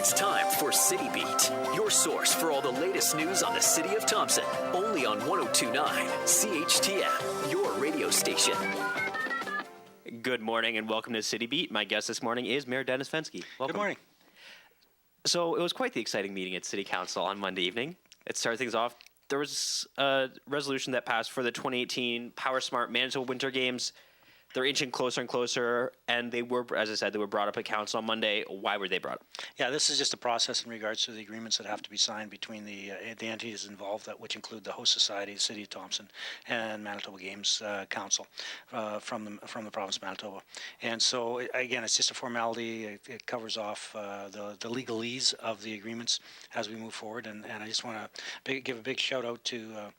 It's time for City Beat, your source for all the latest news on the city of Thompson. Only on 102.9 CHTM, your radio station. Good morning and welcome to City Beat. My guest this morning is Mayor Dennis Fenske. Welcome. Good morning. So it was quite the exciting meeting at City Council on Monday evening. It started things off. There was a resolution that passed for the 2018 Power Smart Manitoba Winter Games. They're inching closer and closer, and they were, as I said, they were brought up at council on Monday. Why were they brought up? Yeah, this is just a process in regards to the agreements that have to be signed between the entities involved, which include the host society, the City of Thompson, and Manitoba Games Council from the province of Manitoba. And so, again, it's just a formality. It covers off the legalese of the agreements as we move forward. And I just want to give a big shout out to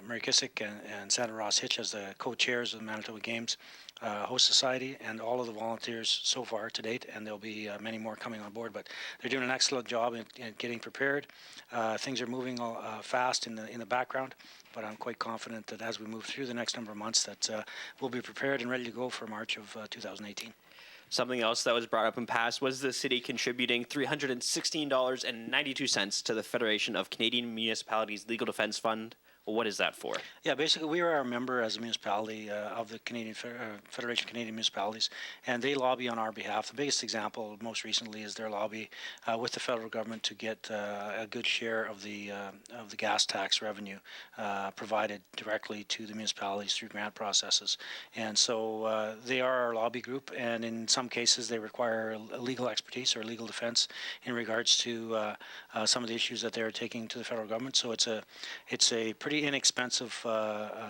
Mary Kissick and Senator Ross Hitch as the co-chairs of the Manitoba Games host society and all of the volunteers so far to date, and there'll be many more coming on board, but they're doing an excellent job in getting prepared. Things are moving fast in the background, but I'm quite confident that as we move through the next number of months that we'll be prepared and ready to go for March of 2018. Something else that was brought up and passed was the city contributing $316.92 to the Federation of Canadian Municipalities Legal Defense Fund. Well, what is that for? Yeah, basically we are a member as a municipality of the Canadian Federation of Canadian Municipalities, and they lobby on our behalf. The biggest example most recently is their lobby with the federal government to get a good share of the gas tax revenue provided directly to the municipalities through grant processes. And so they are our lobby group, and in some cases they require legal expertise or legal defense in regards to some of the issues that they're taking to the federal government. So it's a pretty inexpensive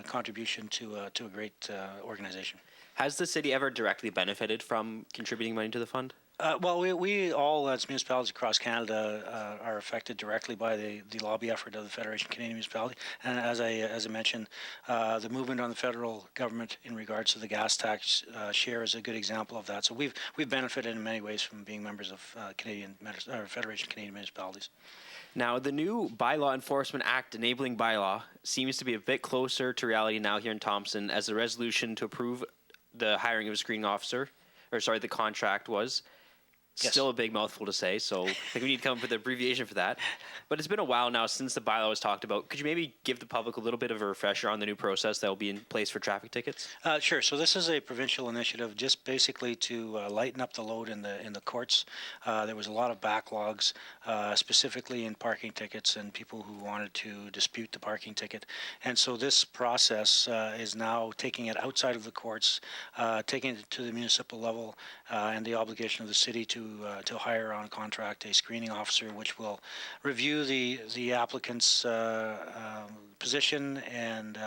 contribution to a great organization. Has the city ever directly benefited from contributing money to the fund? Well, we all, as municipalities across Canada, are affected directly by the lobby effort of the Federation of Canadian Municipalities. And as I mentioned, the movement on the federal government in regards to the gas tax share is a good example of that. So we've benefited in many ways from being members of Federation of Canadian Municipalities. Now, the new Bylaw Enforcement Act enabling bylaw seems to be a bit closer to reality now here in Thompson, as the resolution to approve the hiring of a screening officer, the contract was. Yes. Still a big mouthful to say, so I think we need to come up with an abbreviation for that. But it's been a while now since the bylaw was talked about. Could you maybe give the public a little bit of a refresher on the new process that will be in place for traffic tickets? Sure. So this is a provincial initiative, just basically to lighten up the load in the courts. There was a lot of backlogs, specifically in parking tickets and people who wanted to dispute the parking ticket. And so this process is now taking it outside of the courts, taking it to the municipal level, and the obligation of the city to hire on contract a screening officer, which will review the applicant's position and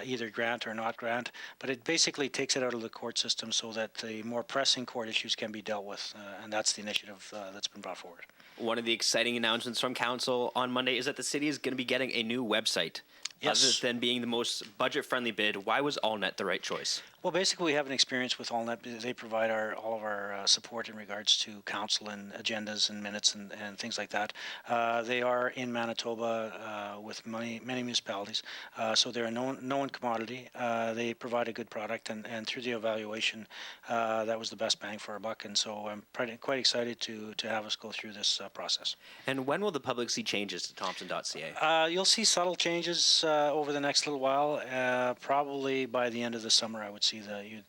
either grant or not grant. But it basically takes it out of the court system so that the more pressing court issues can be dealt with, and that's the initiative that's been brought forward. One of the exciting announcements from council on Monday is that the city is going to be getting a new website. Yes. Other than being the most budget-friendly bid, why was AllNet the right choice? Well, basically, we have an experience with AllNet. They provide all of our support in regards to council and agendas and minutes and things like that. They are in Manitoba with many municipalities, so they're a known commodity. They provide a good product, and through the evaluation, that was the best bang for our buck. And so I'm quite excited to have us go through this process. And when will the public see changes to Thompson.ca? You'll see subtle changes over the next little while. Probably by the end of the summer, I would see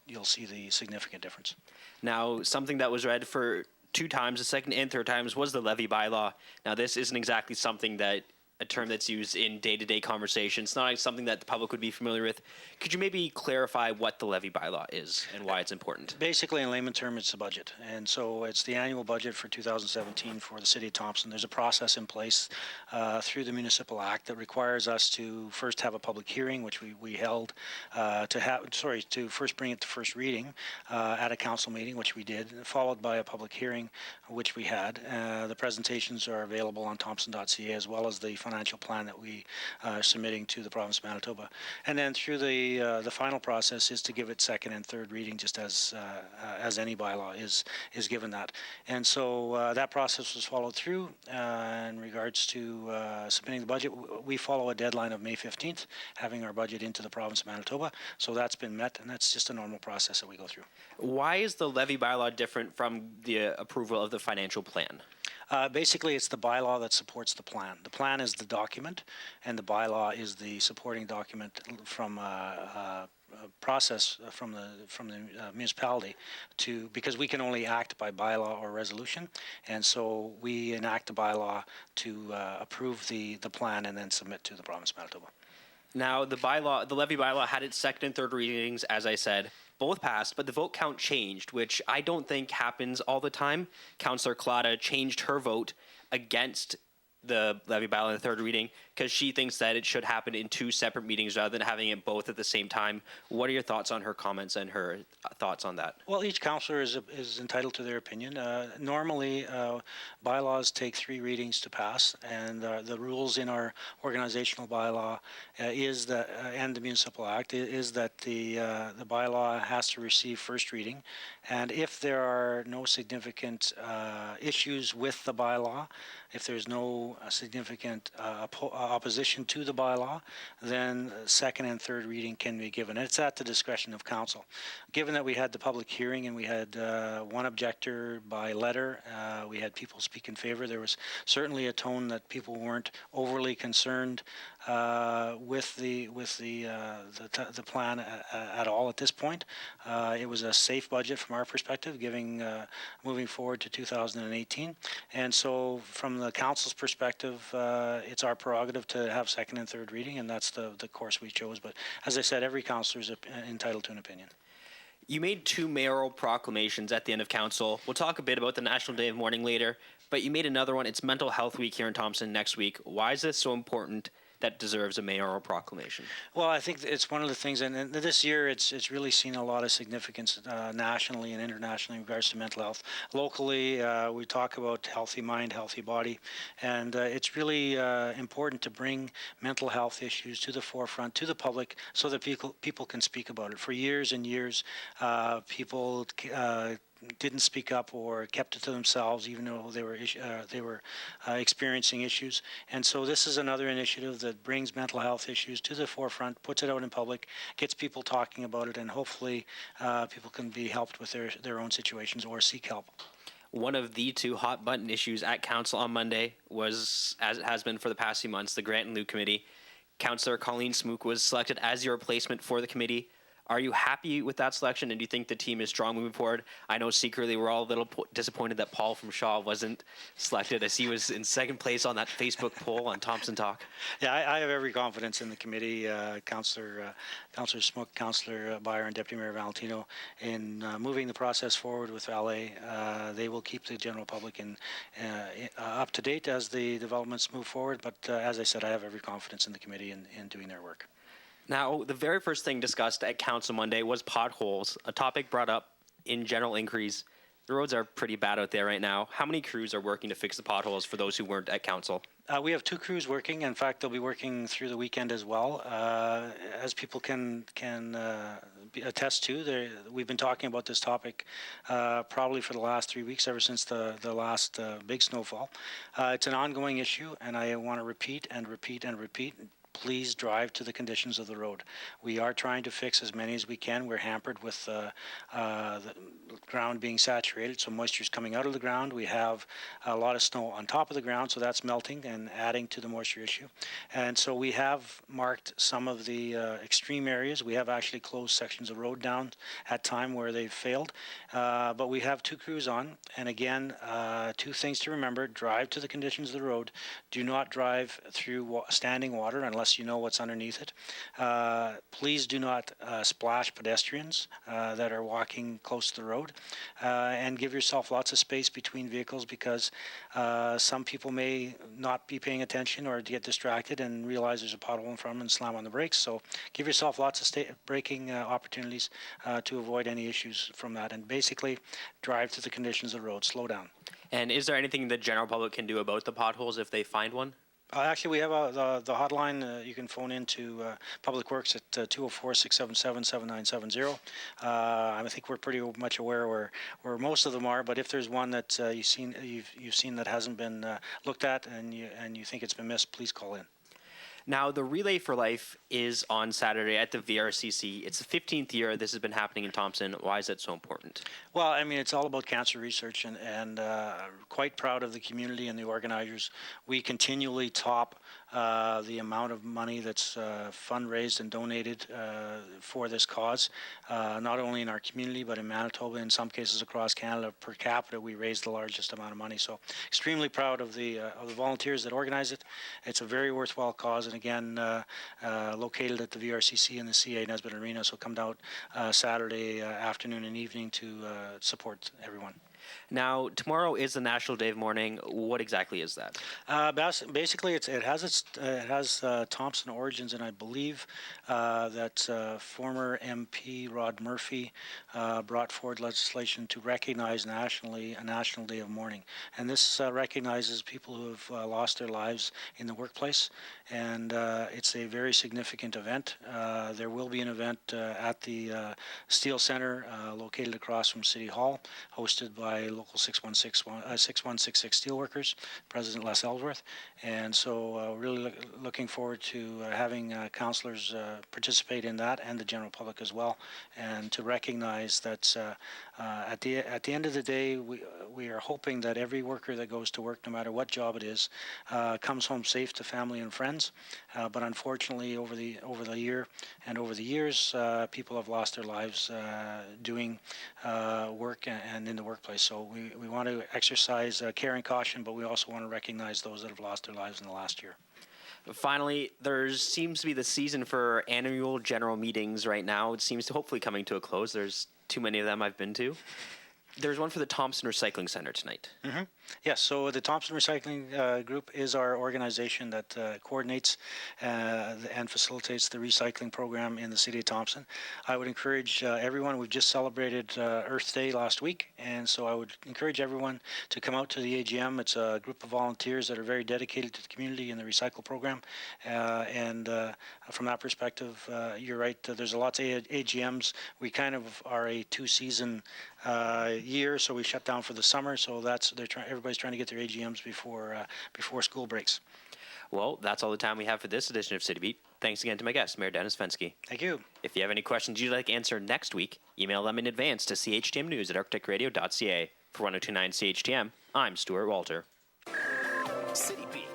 you'll see the significant difference. Now, something that was read for 2 times, the second and third times, was the levy bylaw. Now, this isn't exactly something that a term that's used in day-to-day conversation. It's not something that the public would be familiar with. Could you maybe clarify what the levy bylaw is and why it's important? Basically, in layman terms, it's the budget. And so it's the annual budget for 2017 for the City of Thompson. There's a process in place through the Municipal Act that requires us to first have a public hearing, which we held, to first bring it to first reading at a council meeting, which we did, followed by a public hearing, which we had. The presentations are available on Thompson.ca, as well as the financial plan that we are submitting to the province of Manitoba. And then through the final process is to give it second and third reading, just as any bylaw is given that. And so that process was followed through in regards to submitting the budget. We follow a deadline of May 15th, having our budget into the province of Manitoba. So that's been met, and that's just a normal process that we go through. Why is the levy bylaw different from the approval of the financial plan? Basically, it's the bylaw that supports the plan. The plan is the document, and the bylaw is the supporting document from process from the municipality because we can only act by bylaw or resolution, and so we enact the bylaw to approve the plan and then submit to the province of Manitoba. Now, the levy bylaw had its second and third readings, as I said. Both passed, but the vote count changed, which I don't think happens all the time. Councillor Claudia changed her vote against the levy bylaw in the third reading because she thinks that it should happen in two separate meetings rather than having it both at the same time. What are your thoughts on her comments and her thoughts on that? Well, each councillor is entitled to their opinion. Normally, bylaws take 3 readings to pass, and the rules in our organizational bylaw is that, and the municipal act is that the bylaw has to receive first reading, and if there are no significant issues with the bylaw, if there's no significant opposition to the bylaw, then second and third reading can be given. It's at the discretion of council. Given that we had the public hearing and we had one objector by letter, we had people speak in favor. There was certainly a tone that people weren't overly concerned with the plan at all at this point. It was a safe budget from our perspective, moving forward to 2018, and so from the council's perspective, it's our prerogative to have second and third reading, and that's the course we chose. But as I said, every councillor is entitled to an opinion. You made 2 mayoral proclamations at the end of council. We'll talk a bit about the National Day of Mourning later, but you made another one. It's Mental Health Week here in Thompson next week. Why is this so important that deserves a mayoral proclamation? Well, I think it's one of the things, and this year it's really seen a lot of significance nationally and internationally in regards to mental health. Locally, we talk about healthy mind, healthy body, and it's really important to bring mental health issues to the forefront, to the public, so that people can speak about it. For years and years, people didn't speak up or kept it to themselves, even though they were experiencing issues. And so this is another initiative that brings mental health issues to the forefront, puts it out in public, gets people talking about it, and hopefully people can be helped with their own situations or seek help. One of the 2 hot button issues at council on Monday was, as it has been for the past few months, the Grant and Lieu Committee. Councillor Colleen Smook was selected as your replacement for the committee. Are you happy with that selection, and do you think the team is strong moving forward? I know secretly we're all a little disappointed that Paul from Shaw wasn't selected, as he was in second place on that Facebook poll on Thompson Talk. Yeah, I have every confidence in the committee, Councillor Smook, Councillor Byer, and Deputy Mayor Valentino in moving the process forward with Valet. They will keep the general public up to date as the developments move forward, but as I said, I have every confidence in the committee in doing their work. Now, the very first thing discussed at Council Monday was potholes, a topic brought up in general inquiries. The roads are pretty bad out there right now. How many crews are working to fix the potholes for those who weren't at Council? We have 2 crews working. In fact, they'll be working through the weekend as well. As people can attest to, we've been talking about this topic probably for the last 3 weeks, ever since the last big snowfall. It's an ongoing issue, and I want to repeat and repeat and repeat. Please drive to the conditions of the road. We are trying to fix as many as we can. We're hampered with the ground being saturated, so moisture is coming out of the ground. We have a lot of snow on top of the ground, so that's melting and adding to the moisture issue. And so we have marked some of the extreme areas. We have actually closed sections of road down at time where they've failed. But we have 2 crews on. And again, 2 things to remember. Drive to the conditions of the road. Do not drive through standing water unless you know what's underneath it. Please do not splash pedestrians that are walking close to the road, and give yourself lots of space between vehicles, because some people may not be paying attention or get distracted and realize there's a pothole in front of them and slam on the brakes. So give yourself lots of braking opportunities to avoid any issues from that, and basically drive to the conditions of the road. Slow down. And is there anything the general public can do about the potholes if they find one? Actually, we have the hotline. You can phone in to Public Works at 204-677-7970. I think we're pretty much aware where most of them are, but if there's one that you've seen that hasn't been looked at and you think it's been missed, please call in. Now, the Relay for Life is on Saturday at the VRCC. It's the 15th year this has been happening in Thompson. Why is that so important? Well, I mean, it's all about cancer research, and quite proud of the community and the organizers. We continually top the amount of money that's fundraised and donated for this cause, not only in our community, but in Manitoba, in some cases across Canada. Per capita, we raise the largest amount of money. So extremely proud of the volunteers that organize it. It's a very worthwhile cause, and again, located at the VRCC in the CA Nesbitt Arena. So come down Saturday afternoon and evening to support everyone. Now, tomorrow is the National Day of Mourning. What exactly is that? Basically, it has Thompson origins, and I believe that former MP Rod Murphy brought forward legislation to recognize nationally a National Day of Mourning, and this recognizes people who have lost their lives in the workplace, and it's a very significant event. There will be an event at the Steel Center located across from City Hall, hosted by local 6166 Steelworkers, President Les Ellsworth, and so really looking forward to having councillors participate in that, and the general public as well, and to recognize that at the end of the day, we are hoping that every worker that goes to work, no matter what job it is, comes home safe to family and friends. But unfortunately, over the year and over the years, people have lost their lives doing work and in the workplace. So we want to exercise care and caution, but we also want to recognize those that have lost their lives in the last year. Finally, there seems to be the season for annual general meetings right now. It seems to hopefully coming to a close. There's too many of them I've been to. There's one for the Thompson Recycling Center tonight. Mm-hmm. Yes, so the Thompson Recycling Group is our organization that coordinates and facilitates the recycling program in the city of Thompson. I would encourage everyone, we've just celebrated Earth Day last week, and so I would encourage everyone to come out to the AGM. It's a group of volunteers that are very dedicated to the community and the recycle program, and from that perspective, you're right, there's a lot of AGMs. We kind of are a two-season year, so we shut down for the summer, so everybody's trying to get their AGMs before school breaks. Well, that's all the time we have for this edition of City Beat. Thanks again to my guest, Mayor Dennis Fenske. Thank you. If you have any questions you'd like answered next week, email them in advance to CHTMnews@arcticradio.ca. For 1029 CHTM, I'm Stuart Walter. City Beat.